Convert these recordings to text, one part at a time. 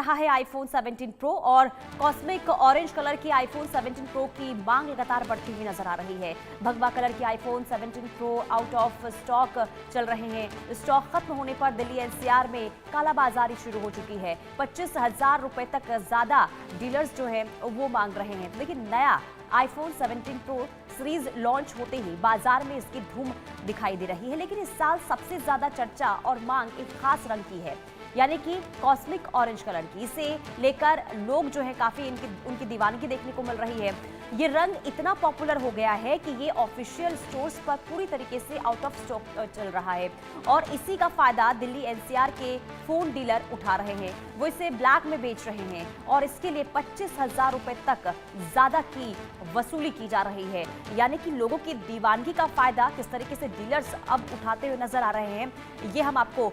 रहा है iPhone 17 pro और कॉस्मिक ऑरेंज कलर की आईफोन 17 प्रो की मांग लगातार बढ़ती हुई नजर आ रही है। भगवा कलर की iPhone 17 pro out of stock चल रहे हैं। स्टॉक खत्म होने पर दिल्ली एनसीआर में कालाबाजारी शुरू हो चुकी है। 25,000 रुपए तक ज्यादा डीलर्स जो है वो मांग रहे हैं। लेकिन नया आईफोन 17 प्रो सीरीज लॉन्च होते ही बाजार में इसकी धूम दिखाई दे रही है। लेकिन इस साल सबसे ज्यादा चर्चा और मांग एक खास रंग की है, यानी कि कॉस्मिक ऑरेंज कलर की। इसे लेकर लोग जो है काफी उनकी दीवानगी देखने को मिल रही है। ये रंग इतना पॉपुलर हो गया है कि ये ऑफिशियल स्टोर्स पर पूरी तरीके से आउट ऑफ स्टॉक चल रहा है और इसी का फायदा दिल्ली एनसीआर के फोन डीलर उठा रहे हैं। वो इसे ब्लैक में बेच रहे हैं और इसके लिए 25,000 रुपए तक ज्यादा की वसूली की जा रही है। यानी कि लोगों की दीवानगी का फायदा किस तरीके से डीलर्स अब उठाते हुए नजर आ रहे हैं, ये हम आपको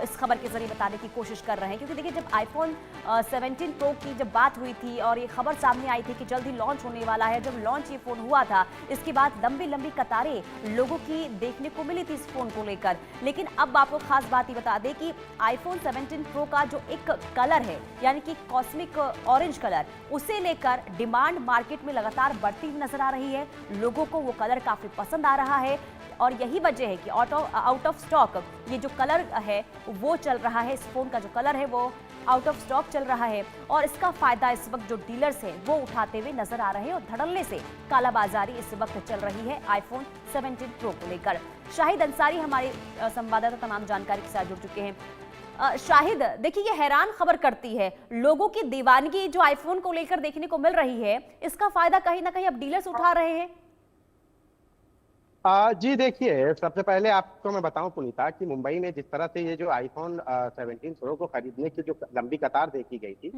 इस खबर के जरिए बताने की कोशिश कर रहे हैं। क्योंकि देखिए, जब आईफोन 17 प्रो की जब बात हुई थी और ये खबर सामने आई थी कि जल्द ही लॉन्च होने वाला है, जब लॉन्च ये फोन हुआ था, इसके बाद लंबी लंबी कतारें लोगों की देखने को मिली थी इस फोन को लेकर। लेकिन अब आपको खास बात ही बता दें कि आईफोन 17 प्रो का जो एक कलर है, यानी कि कॉस्मिक ऑरेंज कलर, उसे लेकर डिमांड मार्केट में लगातार बढ़ती हुई नजर आ रही है। लोगों को वो कलर काफी पसंद आ रहा है और यही वजह है कि आउट ऑफ स्टॉक ये जो कलर है वो चल रहा है। इस फोन का जो कलर है वो आउट ऑफ स्टॉक चल रहा है और इसका फायदा इस वक्त जो डीलर्स हैं वो उठाते हुए नजर आ रहे हैं और धड़ल्ले से कालाबाजारी इस वक्त चल रही है आईफोन 17 प्रो को लेकर। शाहिद अंसारी हमारे संवाददाता तमाम जानकारी के साथ जुड़ चुके हैं। शाहिद, देखिए, ये हैरान खबर करती है। लोगों की दीवानगी जो आईफोन को लेकर देखने को मिल रही है, इसका फायदा कहीं ना कहीं अब डीलर्स उठा रहे हैं। जी देखिए, सबसे पहले आपको मैं बताऊं पुनीता कि मुंबई में जिस तरह से ये जो आईफोन 17 प्रो को खरीदने की जो लंबी कतार देखी गई थी,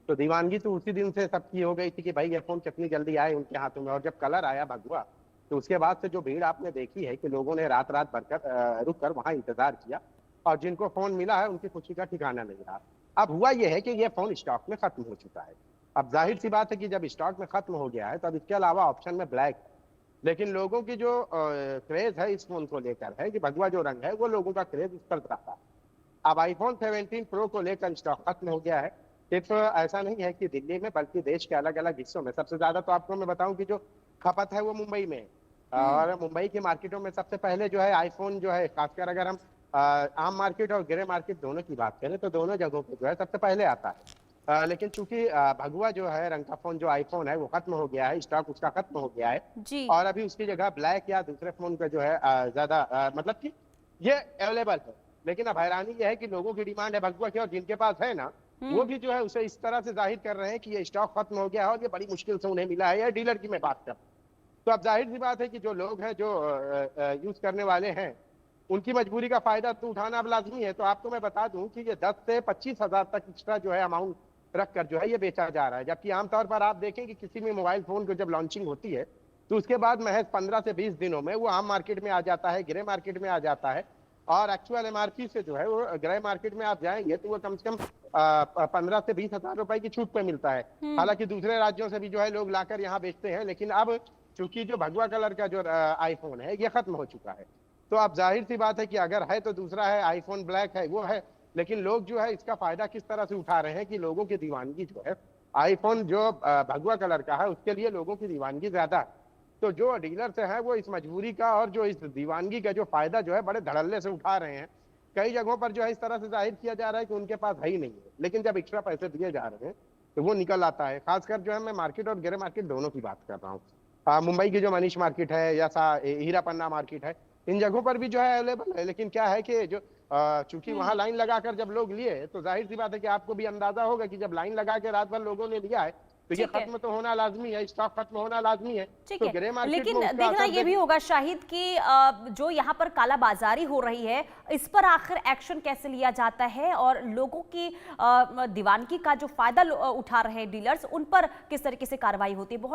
तो दीवानगी तो उसी दिन से सबकी हो गई थी कि भाई ये फोन कितनी जल्दी आए उनके हाथों में। और जब कलर आया भगवा, तो उसके बाद से जो भीड़ आपने देखी है कि लोगों ने रात रात भरकर रुक कर वहां इंतजार किया और जिनको फोन मिला है उनकी खुशी का ठिकाना नहीं रहा। अब हुआ यह है कि ये फोन स्टॉक में खत्म हो चुका है। अब जाहिर सी बात है कि जब स्टॉक में खत्म हो गया है तो अब इसके अलावा ऑप्शन में ब्लैक, लेकिन लोगों की जो क्रेज है इस फोन को लेकर है कि भगवा जो रंग है वो लोगों का क्रेज इस पर रहा है। अब आईफोन 17 प्रो को लेकर स्टॉक खत्म हो गया है। सिर्फ ऐसा नहीं है कि दिल्ली में, बल्कि देश के अलग अलग हिस्सों में। सबसे ज्यादा तो आपको मैं बताऊं कि जो खपत है वो मुंबई में है और मुंबई की मार्केटों में सबसे पहले जो है आईफोन जो है, खासकर अगर हम आम मार्केट और ग्रे मार्केट दोनों की बात करें तो दोनों जगहों पे जो है सबसे पहले आता है। लेकिन चूंकि भगवा जो है रंग का फोन जो आईफोन है वो खत्म हो गया है, स्टॉक उसका खत्म हो गया है जी। और अभी उसकी जगह ब्लैक या दूसरे फोन का जो है ज्यादा मतलब कि ये अवेलेबल है। लेकिन अब हैरानी ये है कि लोगों की डिमांड है भगवा की और जिनके पास है ना, वो भी जो है उसे इस तरह से जाहिर कर रहे हैं कि ये स्टॉक खत्म हो गया है और ये बड़ी मुश्किल से उन्हें मिला है। या डीलर की मैं बात कर, तो अब जाहिर सी बात है कि जो लोग हैं जो यूज करने वाले हैं उनकी मजबूरी का फायदा तो उठाना अब लाजमी है। तो आपको मैं बता दूं कि ये 10 से 25,000 तक एक्स्ट्रा जो है अमाउंट रखकर जो है ये बेचा जा रहा है। जबकि आमतौर पर आप देखें कि किसी भी मोबाइल फोन को जब लॉन्चिंग होती है तो उसके बाद महज 15 से 20 दिनों में वो आम मार्केट में आ जाता है, ग्रे मार्केट में आ जाता है और एक्चुअल एमआरपी से जो है वो ग्रे मार्केट में आप जाएंगे तो वो कम से कम 15 से 20,000 रुपए की छूट पे मिलता है। हालांकि दूसरे राज्यों से भी जो है लोग लाकर यहाँ बेचते हैं, लेकिन अब चूंकि जो भगवा कलर का जो आईफोन है ये खत्म हो चुका है, तो अब जाहिर सी बात है कि अगर है तो दूसरा है, आईफोन ब्लैक है वो है। लेकिन लोग जो है इसका फायदा किस तरह से उठा रहे हैं कि लोगों की दीवानगी जो है आईफोन जो भगवा कलर का है उसके लिए लोगों की दीवानगी ज्यादा है। तो जो डीलर से है वो इस मजबूरी का और जो इस दीवानगी का जो फायदा जो है बड़े धड़ल्ले से उठा रहे हैं। कई जगहों पर जो है इस तरह से जाहिर किया जा रहा है कि उनके पास है ही नहीं है, लेकिन जब एक्स्ट्रा पैसे दिए जा रहे हैं तो वो निकल आता है। खासकर जो है मैं मार्केट और ग्रे मार्केट दोनों की बात कर रहा हूँ। मुंबई की जो मनीष मार्केट है या हीरा पन्ना मार्केट है, इन जगहों पर भी जो है अवेलेबल है। लेकिन क्या है कि जो चूंकि वहां लाइन लगाकर जब लोग लिए तो जाहिर सी बात है कि आपको भी अंदाजा होगा कि जब लाइन लगा के रात भर लोगों ने लिया है तो ये खत्म तो होना लाजमी है, स्टॉक खत्म होना लाजमी है। तो ग्रे मार्केट लेकिन देखना ये भी होगा शाहिद कि जो यहाँ पर कालाबाजारी हो रही है, इस पर आखिर एक्शन कैसे लिया जाता है और लोगों की दीवानगी का जो फायदा उठा रहे हैं डीलर्स, उन पर किस तरीके से कार्रवाई होती है। बहुत